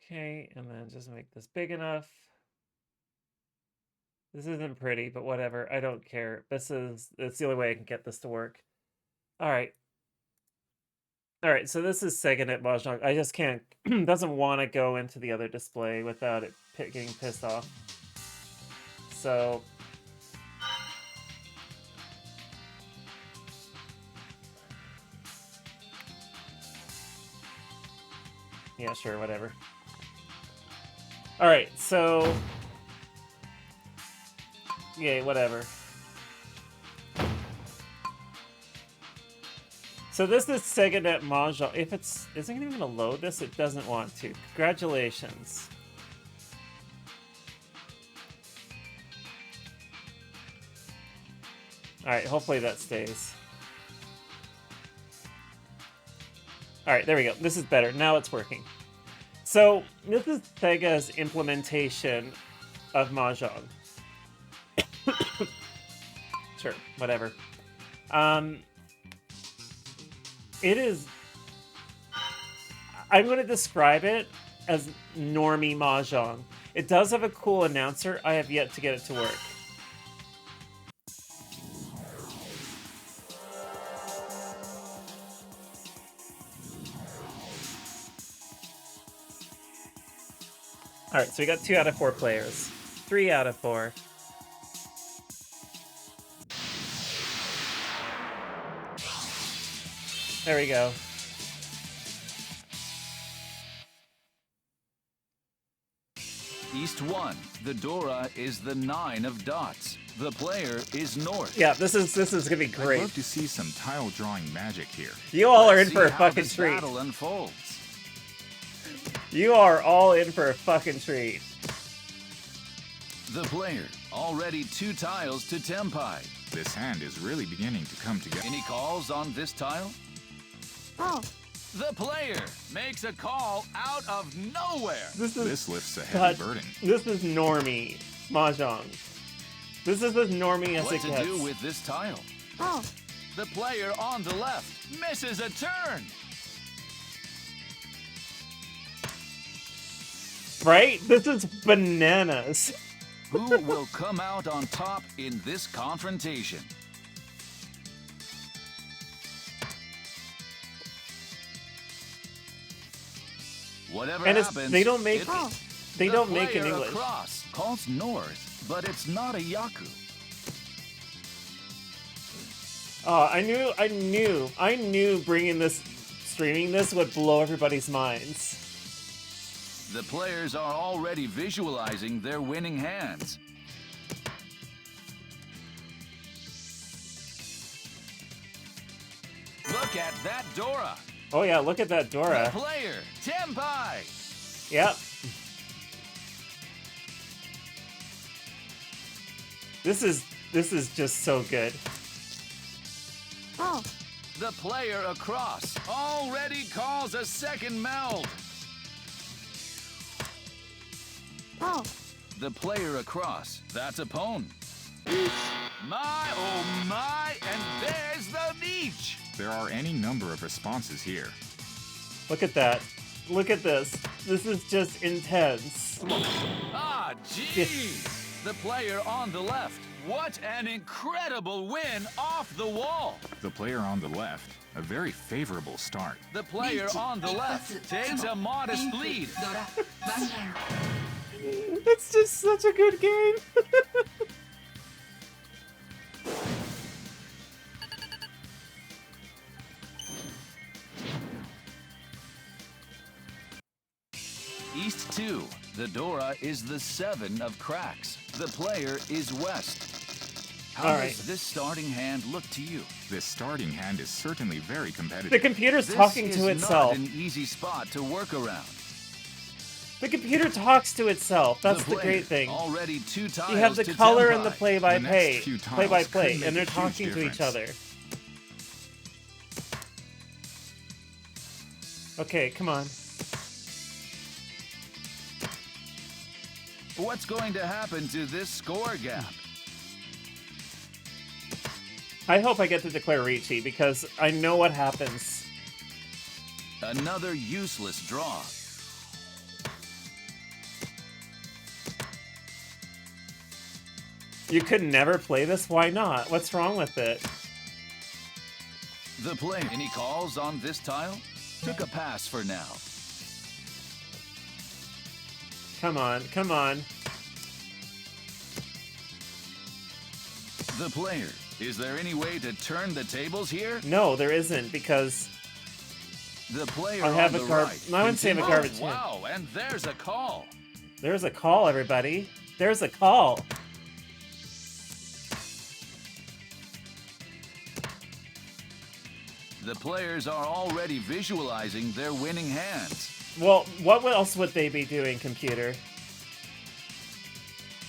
Okay, and then just make this big enough. This isn't pretty, but whatever. I don't care. It's the only way I can get this to work. All right. All right, so this is SegaNet Mahjong. I just can't, doesn't want to go into the other display without it getting pissed off. So, yeah, sure, whatever. All right, so, yay, whatever. So this is SegaNet Mahjong. If isn't it even gonna load this? It doesn't want to. Congratulations. All right, hopefully that stays. All right, there we go. This is better. Now it's working. So this is Sega's implementation of Mahjong. Sure, whatever. It is... I'm going to describe it as normie Mahjong. It does have a cool announcer. I have yet to get it to work. Alright, so we got 2 out of 4 players. 3 out of 4. There we go. East 1. The Dora is the 9 of dots. The player is north. Yeah, this is gonna be great. I'd love to see some tile drawing magic here. You all are in Let's for a see how fucking this treat. battle unfolds. You are all in for a fucking treat. The player already 2 tiles to Tempai. This hand is really beginning to come together. Any calls on this tile? Oh. The player makes a call out of nowhere. This lifts a heavy God, burden. This is normie Mahjong. This is as normie as What it to gets. do with this tile? Oh. The player on the left misses a turn. Right? This is bananas. Who will come out on top in this confrontation? Whatever And happens, they don't make Oh. they the don't make in player English. across calls north, but it's not a Yaku. Oh, I knew streaming this would blow everybody's minds. The players are already visualizing their winning hands. Look at that Dora. Oh yeah, look at that The Dora. player, Tempai. Yep. This is just so good. Oh. The player across already calls a second meld. Oh. The player across, that's a pwn. My, oh my, and there's the niche. There are any number of responses here. Look at that. Look at this. This is just intense. Ah, geez. The player on the left. What an incredible win off the wall. The player on the left, a very favorable start. The player on the left takes a modest lead. It's just such a good game. East 2. The Dora is the 7 of cracks. The player is west. How All does right. this starting hand look to you? This starting hand is certainly very competitive. The computer's This talking is to not itself. an easy spot to work around. The computer talks to itself. That's the player great thing. Already 2 tiles You have the to color and the Tempai. play-by-play, The next few tiles play-by-play, could make and they're a huge talking to each other. difference. Okay, come on. What's going to happen to this score gap? I hope I get to declare Ricci, because I know what happens. Another useless draw. You could never play this? Why not? What's wrong with it? The player. Any calls on this tile? Took a pass for now. Come on, come on. The player. Is there any way to turn the tables here? No, there isn't, because The player I have on a the carb. right. No, I wouldn't say I have a garbage Oh, can. wow, and there's a call. There's a call, everybody. There's a call. The players are already visualizing their winning hands. Well, what else would they be doing, computer?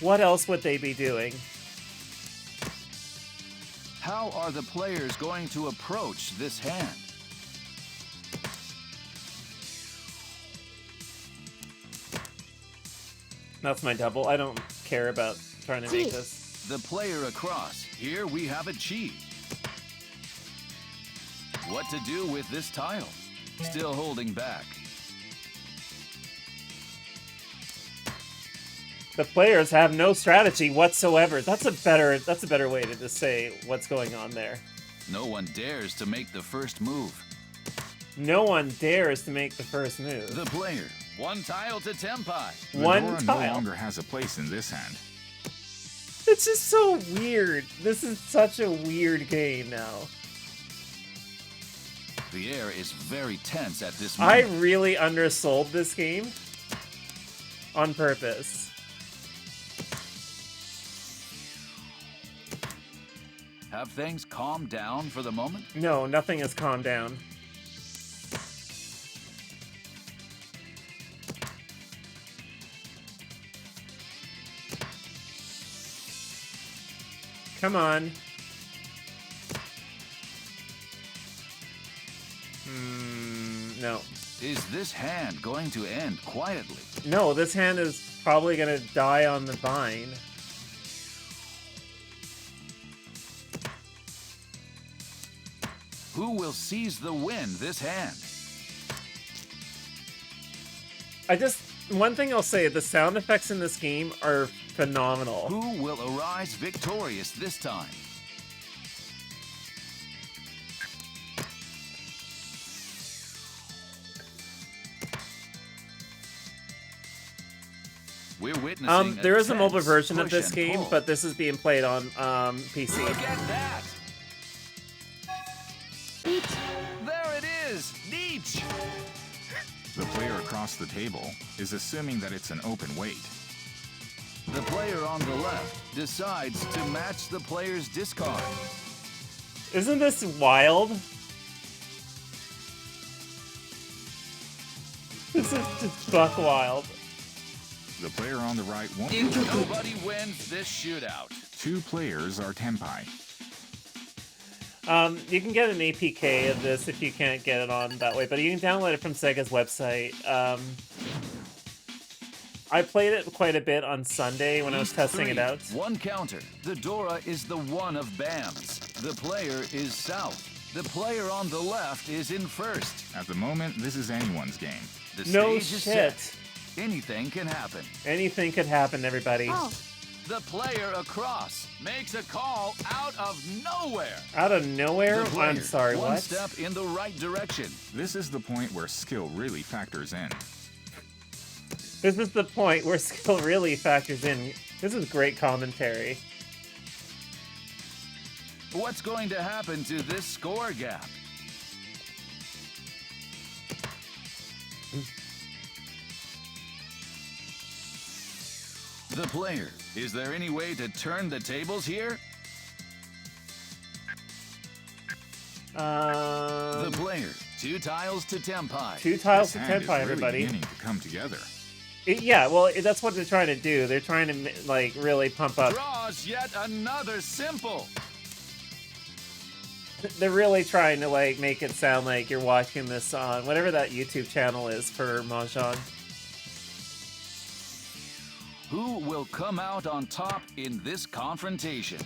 What else would they be doing? How are the players going to approach this hand? That's my double. I don't care about trying to make Gee. this. The player across. Here we have a cheat. What to do with this tile? Still holding back. The players have no strategy whatsoever. That's a better way to just say what's going on there. No one dares to make the first move. No one dares to make the first move. The player. One tile to Tempai. The One Dora tile. no longer has a place in this hand. It's just so weird. This is such a weird game now. The air is very tense at this I moment. really undersold this game on purpose. Have things calmed down for the moment? No, nothing has calmed down. Come on. No. Is this hand going to end quietly? No, this hand is probably gonna die on the vine. Who will seize the win this hand? One thing I'll say, the sound effects in this game are phenomenal. Who will arise victorious this time? We're witnessing There is a mobile tense version of push this and game, pull. but this is being played on PC. Look at that! Eat. There it is! Neach! The player across the table is assuming that it's an open weight. The player on the left decides to match the player's discard. Isn't this wild? This is just buck wild. The player on the right won't. Nobody wins this shootout. 2 players are Tempai. You can get an APK of this if you can't get it on that way, but you can download it from Sega's website. I played it quite a bit on Sunday when I was East testing 3, it out. One counter. The Dora is the one of BAMs. The player is south. The player on the left is in first. At the moment, this is anyone's game. The No stage is shit. set. Anything can happen. Anything could happen, everybody. Oh. The player across makes a call out of nowhere. Out of nowhere? The player, I'm sorry, one what? step in the right direction. This is the point where skill really factors in. This is the point where skill really factors in. This is great commentary. What's going to happen to this score gap? The player. Is there any way to turn the tables here? The player. 2 tiles to Tempai. 2 tiles This to hand is Tenpai, really everybody. beginning to come together. Yeah, well, that's what they're trying to do. They're trying to, like, really pump up. Draws yet another simple. They're really trying to, like, make it sound like you're watching this on whatever that YouTube channel is for Mahjong. Who will come out on top in this confrontation?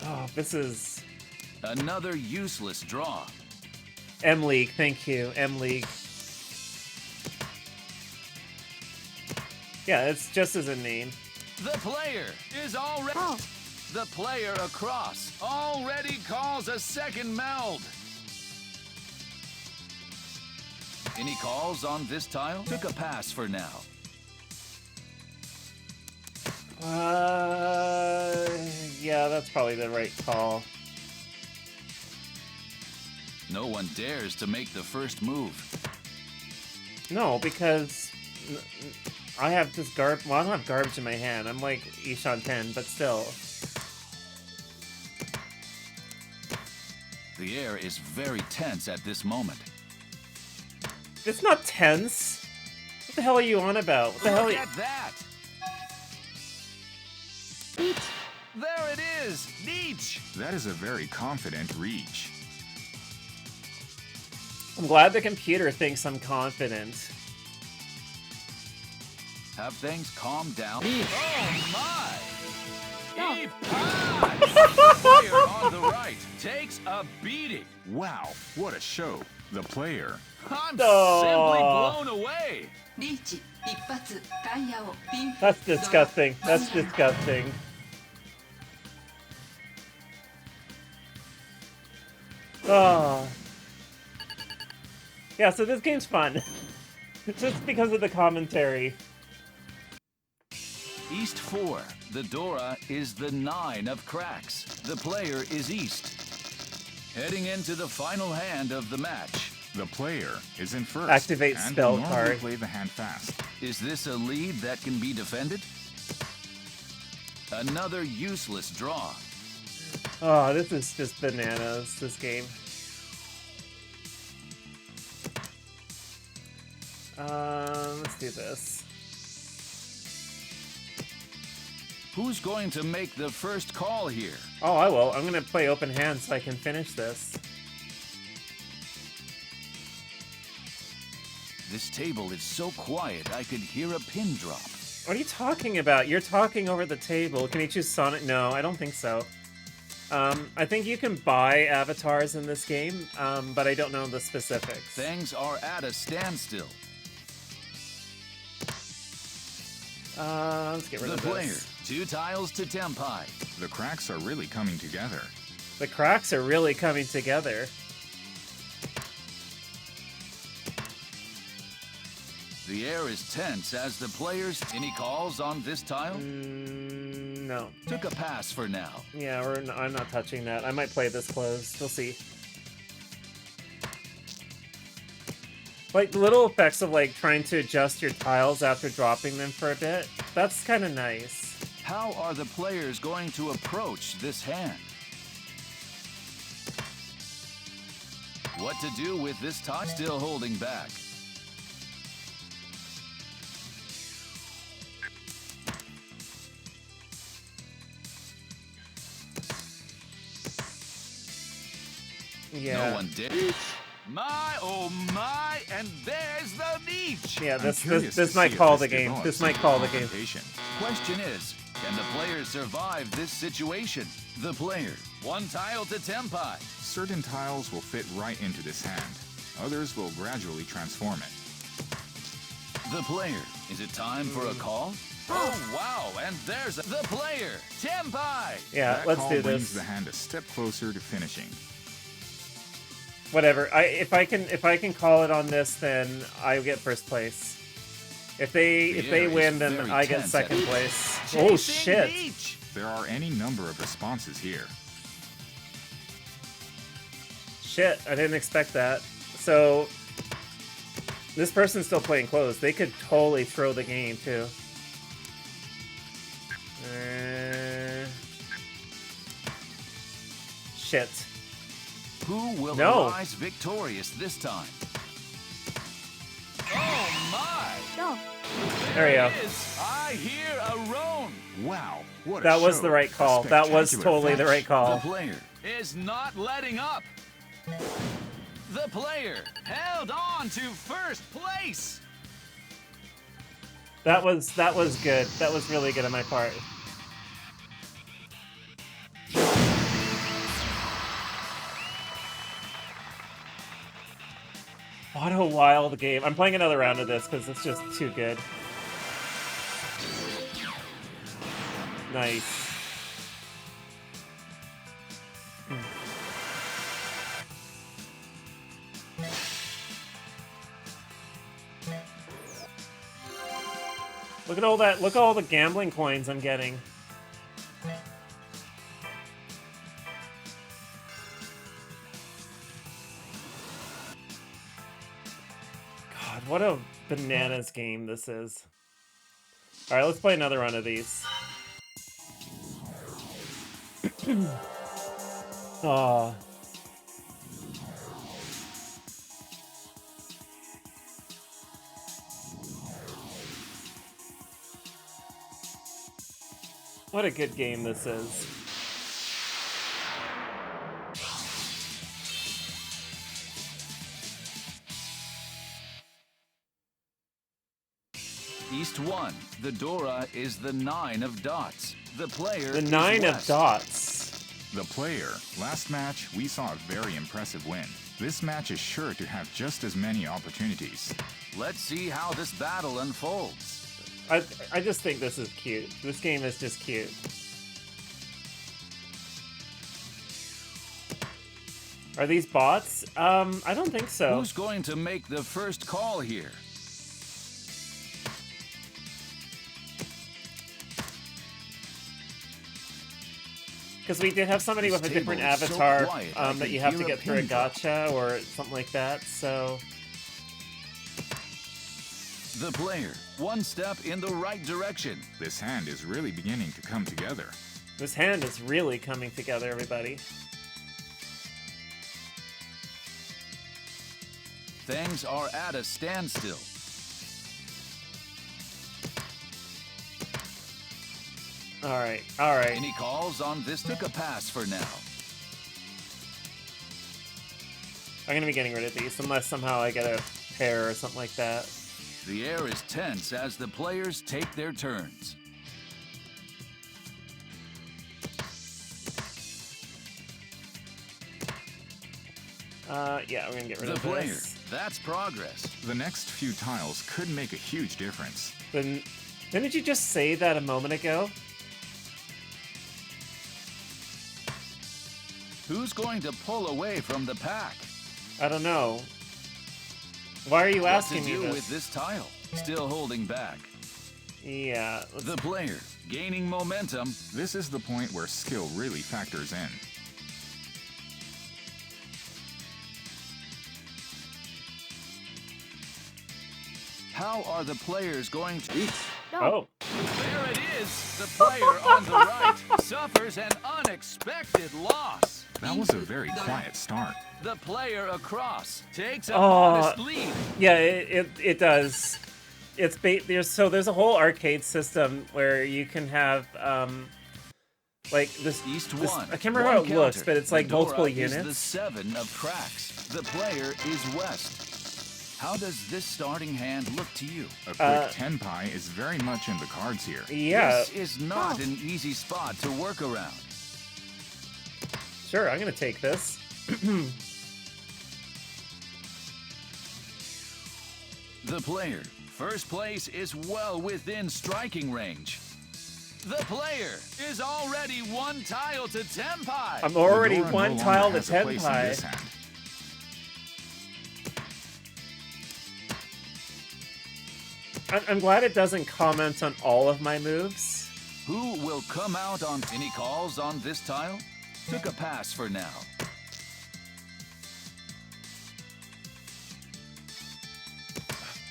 Oh, this is Another useless draw. M-League. Thank you, M-League. Yeah, it's just as a name. The player is already... Paul. The player across already calls a second meld. Any calls on this tile? Took a pass for now. Yeah, that's probably the right call. No one dares to make the first move. No, because I have this garbage. Well, I don't have garbage in my hand. I'm like Ishan 10, but still. The air is very tense at this moment. It's not tense. What the hell are you on about? What the hell? Look at that! Reach. There it is! Nietzsche! That is a very confident reach. I'm glad the computer thinks I'm confident. Have things calmed down? Leave. Oh my! No. He passed! Player on the right takes a beating. Wow, what a show. The player. I'm Oh. simply blown away. リーチ一発タイヤをピンフ That's disgusting. That's disgusting. Oh. Yeah, so this game's fun. Just because of the commentary. East 4. The Dora is the 9 of cracks. The player is East. Heading into the final hand of the match. The player is in first. Activate and spell will normally card. play the hand fast. Is this a lead that can be defended? Another useless draw. Oh, this is just bananas, this game. Let's do this. Who's going to make the first call here? Oh, I will. I'm gonna play open hand so I can finish this. This table is so quiet I could hear a pin drop. What are you talking about? You're talking over the table. Can you choose Sonic? No, I don't think so. I think you can buy avatars in this game, but I don't know the specifics. Things are at a standstill. Let's get rid The of player, this. 2 tiles to Tempai. The cracks are really coming together. The cracks are really coming together. The air is tense as the players... Any calls on this tile? No. Took a pass for now. Yeah, I'm not touching that. I might play this closed. We'll see. Like, the little effects of, like, trying to adjust your tiles after dropping them for a bit. That's kind of nice. How are the players going to approach this hand? What to do with this tile? Still holding back. Yeah. No one did. My, oh my, and there's the niche. Yeah, I'm this curious to might see if call this the game. develops This might into call the game. confrontation. Question is, can the players survive this situation? The player, 1 tile to Tempai. Certain tiles will fit right into this hand. Others will gradually transform it. The player, is it time for a call? Oh wow, and there's the player, Tempai. Yeah, That let's call do brings this. the hand a step closer to finishing. Whatever. If I can call it on this, then I get first place. If they air is win, then very I get tense second at- place. Chasing Oh shit! Niche. There are any number of responses here. Shit! I didn't expect that. So this person's still playing close. They could totally throw the game too. Shit. Who will No. rise victorious this time? Oh my! No. There we go. it is. I hear a roan. Wow, what a That was show. the right A call. That was spectacular totally the finish. right call. The player is not letting up. The player held on to first place. That was good. That was really good on my part. What a wild game. I'm playing another round of this because it's just too good. Nice. Look at all that. Look at all the gambling coins I'm getting. God, what a bananas game this is. Alright, let's play another run of these. Aw. What a good game this is. East 1. The Dora is the 9 of dots. The player The is 9 of West. dots. The player. Last match, we saw a very impressive win. This match is sure to have just as many opportunities. Let's see how this battle unfolds. I just think this is cute. This game is just cute. Are these bots? I don't think so. Who's going to make the first call here? Because we did have somebody This with a different table is so avatar quiet, I that can you have to hear a get through a pin drop. gacha or something like that, so... The player, one step in the right direction. This hand is really beginning to come together. This hand is really coming together, everybody. Things are at a standstill. Alright, alright. Any calls on this? Took a pass for now. I'm gonna be getting rid of these, unless somehow I get a pair or something like that. The air is tense as the players take their turns. Yeah, we're gonna get rid The of player, this. that's progress. The next few tiles could make a huge difference. Then, didn't you just say that a moment ago? Who's going to pull away from the pack? I don't know. Why are you What to asking me do this? with this tile? Still holding back. Yeah, let's... The player, gaining momentum. This is the point where skill really factors in. How are the players going to... Oh, There it is! The player on the right suffers an unexpected loss. That was a very quiet start. The player across takes a Oh. modest lead. yeah, it does. It's there's a whole arcade system where you can have like this. East this- 1. I can't remember how one it looks, counter. but it's The like multiple Dora is the units. 7 of cracks. The player is West. How does this starting hand look to you? A quick 10 pie is very much in the cards here. Yeah, This is not an easy spot to work around. sure. I'm gonna take this. The player, first place is well within striking range. The player is already one tile to Tenpai. I'm already The Dora one no longer tile to has a 10 place in pie. this hand. I'm glad it doesn't comment on all of my moves. Who will come out on any calls on this tile? Took a pass for now.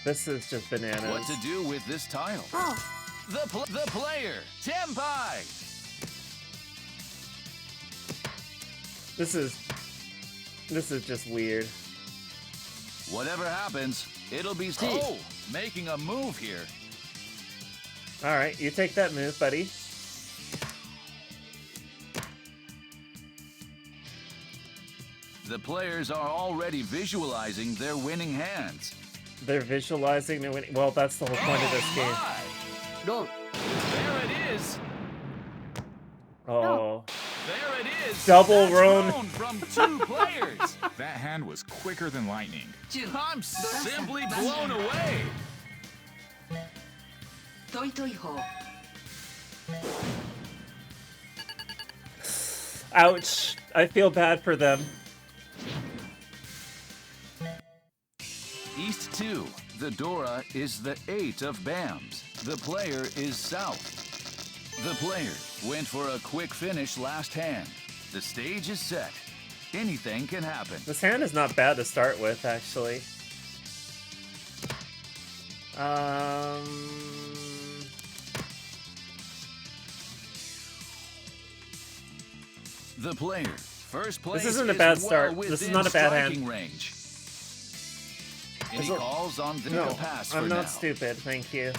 This is just bananas. What to do with this tile? Oh. The player, Tenpai. This is just weird. Whatever happens, it'll be... Oh, making a move here. All right, you take that move, buddy. The players are already visualizing their winning hands. They're visualizing their winning. Well, that's the whole point of this game. My. Roll. There it is. Oh, There it is. Double That's roan. roan from two players. That hand was quicker than lightning. 10 I'm simply blown away. トイトイ砲 Ouch. I feel bad for them. East 2. The Dora is the 8 of Bams. The player is South. The player went for a quick finish last hand. The stage is set. Anything can happen. This hand is not bad to start with, actually. The player, first place. This isn't a is bad well start. This is within not a bad striking hand. range. Any This will- calls on the No, pass for I'm not now? stupid, thank you.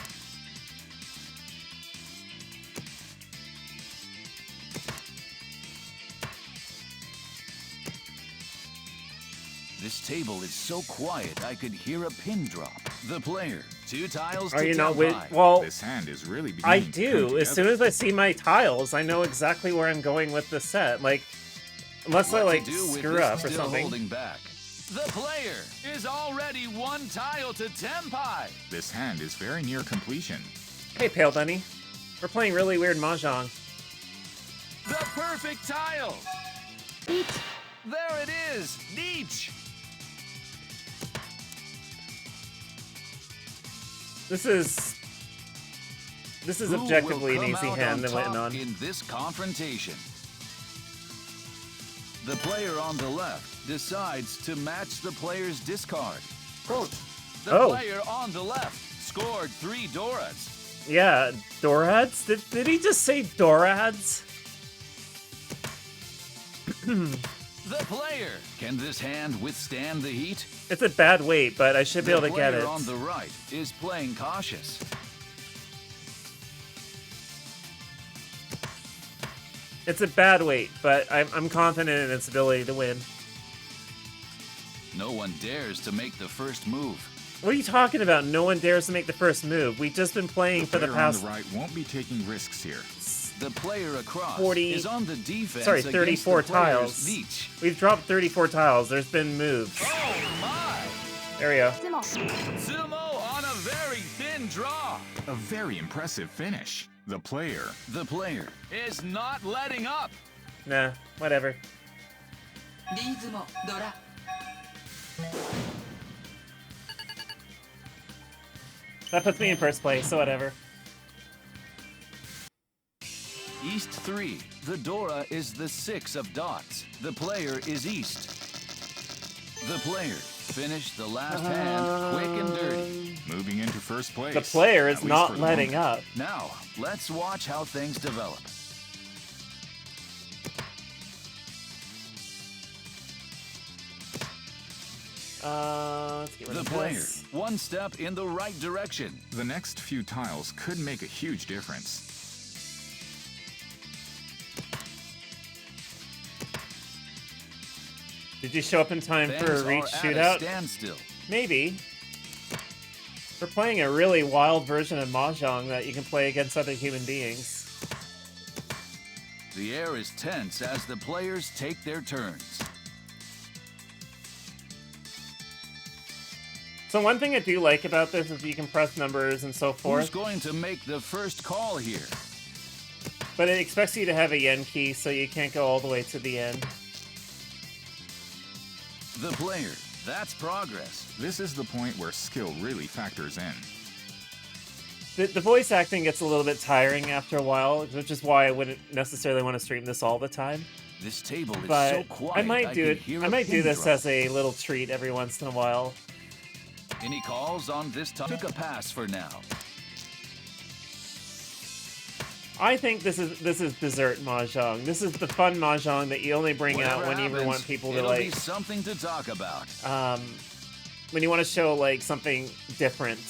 This table is so quiet I could hear a pin drop. The player, 2 tiles Are to you not temp with? high. Well, This hand is really I beginning to come do. As soon together. as I see my tiles, I know exactly where I'm going with the set. Like, unless I What like to do with screw this up or still something. holding back. The player is already 1 tile to temp high. This hand is very near completion. Hey, Pale Bunny. We're playing really weird Mahjong. The perfect tile. 1 There it is. Neach. This is Who objectively will an come easy out hand to win top on. in this confrontation? The player on the left decides to match the player's discard. The Oh. player on the left scored 3 Doras. Yeah, Dorads? Did he just say Dorads? The player. Can this hand withstand the heat? It's a bad weight, but I should be The able to get player it. on the right is playing cautious. It's a bad weight, but I'm confident in its ability to win. No one dares to make the first move. What are you talking about? No one dares to make the first move. We've just been playing for the player on past... the right won't be taking risks here. The player across 40 is on the defense sorry, against 34 the player's tiles. Neach. We've dropped 34 tiles. There's been moves. Oh my! There we go. つも Sumo on a very thin draw. A very impressive finish. The player. The player is not letting up. Nah, whatever. リーズモドラ That puts me in first place, so whatever. East 3. The Dora is the 6 of dots. The player is East. The player finished the last hand quick and dirty. Moving into first place. The player is at least not for the letting moment. up. Now, let's watch how things develop. Let's get rid The of player, this. 1 step in the right direction. The next few tiles could make a huge difference. Did you show up in time for a Fans reach are at a shootout? standstill. Maybe. We're playing a really wild version of Mahjong that you can play against other human beings. The air is tense as the players take their turns. So one thing I do like about this is you can press numbers and so Who's forth, going to make the first call here? but it expects you to have a yen key, so you can't go all the way to the end. The player. That's progress. This is the point where skill really factors in. The voice acting gets a little bit tiring after a while, which is why I wouldn't necessarily want to stream this all the time. This table is But so quiet. I might do can it. hear I a might do pin this drop. as a little treat every once in a while. Any calls on this topic? Took a pass for now. I think this is dessert mahjong. This is the fun mahjong that you only bring out Whatever when you happens, want people to it'll be like, something to talk about. when you want to show like something different.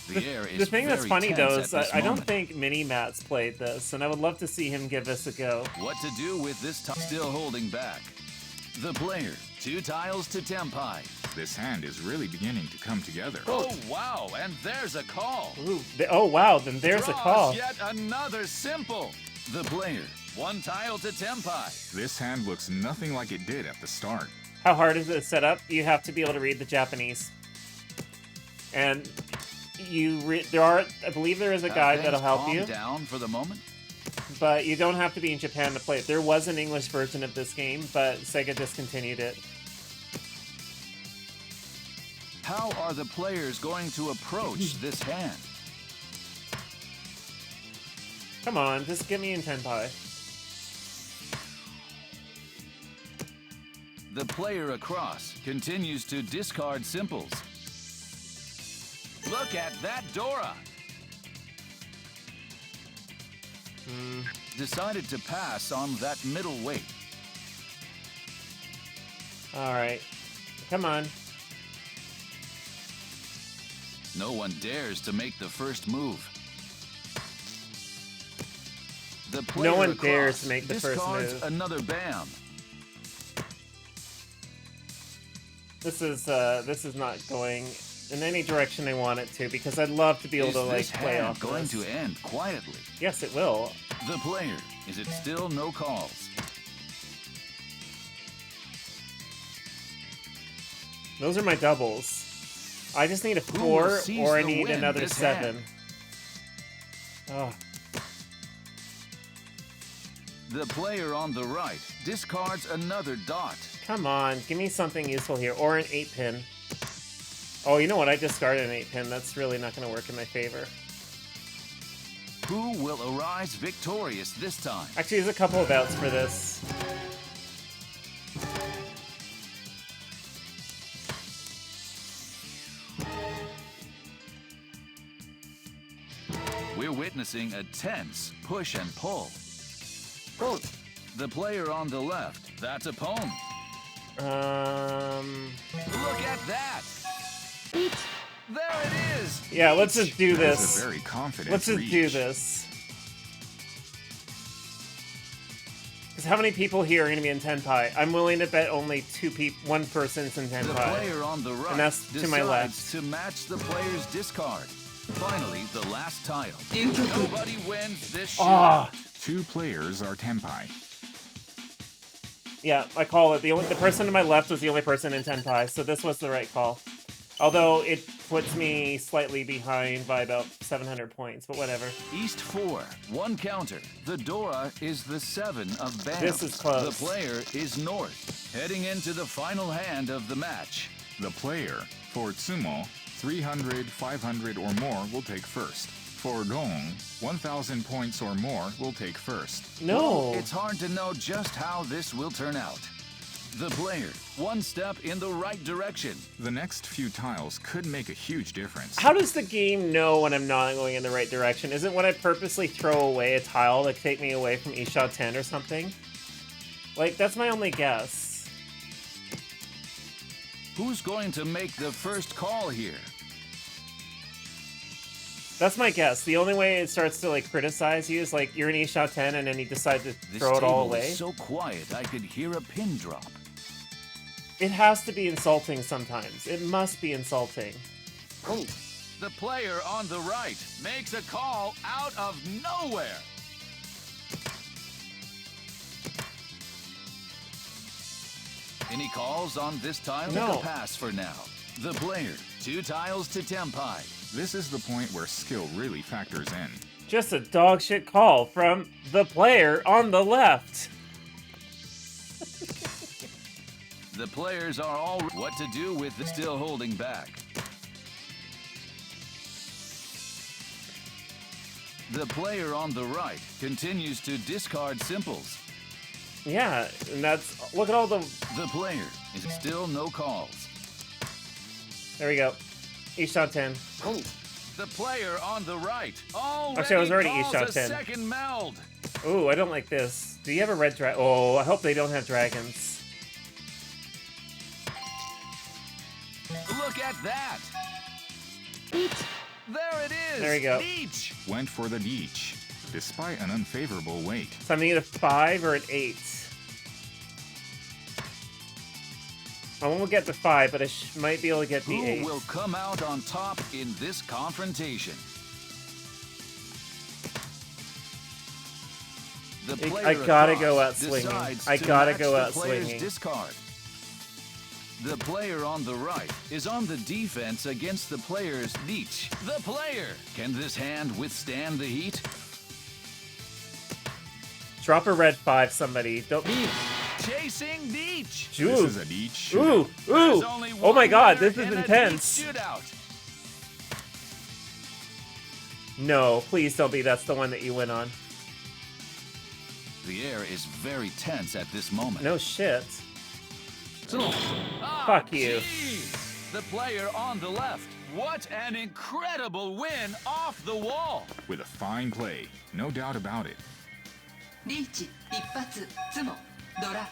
The air is The thing that's very funny tense though at is that this I don't moment. think Mini Matt's played this, and I would love to see him give this a go. What to do with this still holding back. The player, 2 tiles to tempai. This hand is really beginning to come together. Oh wow, and there's a call. Ooh, oh wow, then there's a Draws call. Yet another simple. The player, 1 tile to tempai. This hand looks nothing like it did at the start. How hard is it set up? You have to be able to read the Japanese. And I believe there is a Have guide things that'll help calmed you. down for the moment. but you don't have to be in Japan to play it. There was an English version of this game, but Sega discontinued it. How are the players going to approach this hand? Come on, just get me in Tenpai. The player across continues to discard simples. Look at that Dora! Decided to pass on that middle weight. Alright. Come on. No one dares to make the first move. The player No one across dares to make the first discards move. another BAM. This is not going in any direction I want it to, because I'd love to be able Is to like this play hand off going this. to end quietly? Yes, it will. The player, is it still no calls? Those are my doubles. I just need a Who 4 will seize or I the need win another this 7. hand? Oh, The player on the right discards another dot. come on, give me something useful here, or an 8-pin. Oh, you know what? I discarded an 8-pin. That's really not going to work in my favor. Who will arise victorious this time? Actually, there's a couple of outs for this. We're witnessing a tense push and pull. The player on the left, that's a poem. Um, Look at that! Eat. There it is! yeah, let's just do That is this. a very confident Let's just reach. do this. Because how many people here are going to be in Tenpai? I'm willing to bet only one person's in The Tenpai. player on the right And that's to my decides left. to match the player's discard. Finally, the last tile. Nobody wins this Ah, shot. 2 players are Tenpai. yeah, I call it. The person to my left was the only person in Tenpai, so this was the right call. Although it puts me slightly behind by about 700 points, but whatever. East 4, 1 counter. The Dora is the 7 of BAM. This is close. The player is north, heading into the final hand of the match. The player, for Tsumo, 300, 500 or more will take first. For Dong, 1,000 points or more will take first. No. It's hard to know just how this will turn out. The player, 1 step in the right direction. The next few tiles could make a huge difference. How does the game know when I'm not going in the right direction? Is it when I purposely throw away a tile to take me away from eShot 10 or something? Like, that's my only guess. Who's going to make the first call here? That's my guess. The only way it starts to, like, criticize you is, like, you're in eShot 10 and then you decide to This throw it all table away. is so quiet I could hear a pin drop. It has to be insulting sometimes. It must be insulting. The player on the right makes a call out of nowhere. Any calls on this tile? No. Take a pass for now. The player, 2 tiles to Tenpai. This is the point where skill really factors in. Just a dogshit call from the player on the left. The players are all what to do with the still holding back. The player on the right continues to discard simples. Yeah, and that's... Look at all the... The player is still no calls. There we go. eShot 10. The player on the right Actually, I was already calls eShot a 10. second meld. Ooh, I don't like this. Do you have a red dragon? Oh, I hope they don't have dragons. Look at that. Eat. There it is. There we go. Leech. Went for the beach, despite an unfavorable weight. So I'm gonna need a 5 or an 8. I won't get the 5, but I might be able to get the Who 8. will come out on top in this confrontation? The player I gotta across go out swinging. decides I to gotta match go the out player's swinging. Discard. The player on the right is on the defense against the player's leech. The player! Can this hand withstand the heat? Drop a red 5, somebody. Don't. Chasing Deech. Ooh. This is a Deech Ooh, shootout. There's ooh. only Oh my one god, winner this is in a intense. Deech shootout. No, please don't be. That's the one that you went on. The air is very tense at this moment. No shit. Ah, Fuck you. jeez. The player on the left. What an incredible win off the wall. With a fine play, no doubt about it. リーチ一発ツモドラワンアウ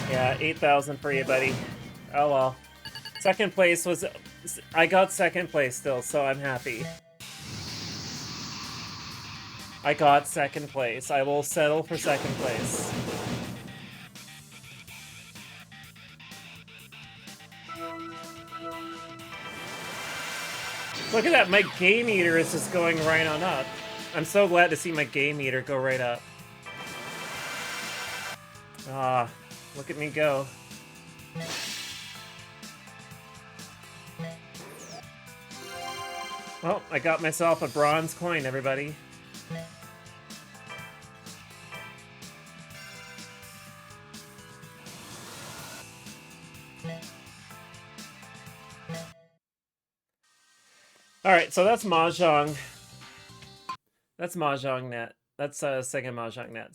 ト Yeah, 8,000 for you, buddy. Oh well. Second place was... I got second place still, so I'm happy. I got second place. I will settle for second place. Look at that, my game meter is just going right on up. I'm so glad to see my game meter go right up. Ah, look at me go. Well, I got myself a bronze coin, everybody. Alright, so that's Mahjong. That's Mahjong Net. That's Sega Mahjong Net.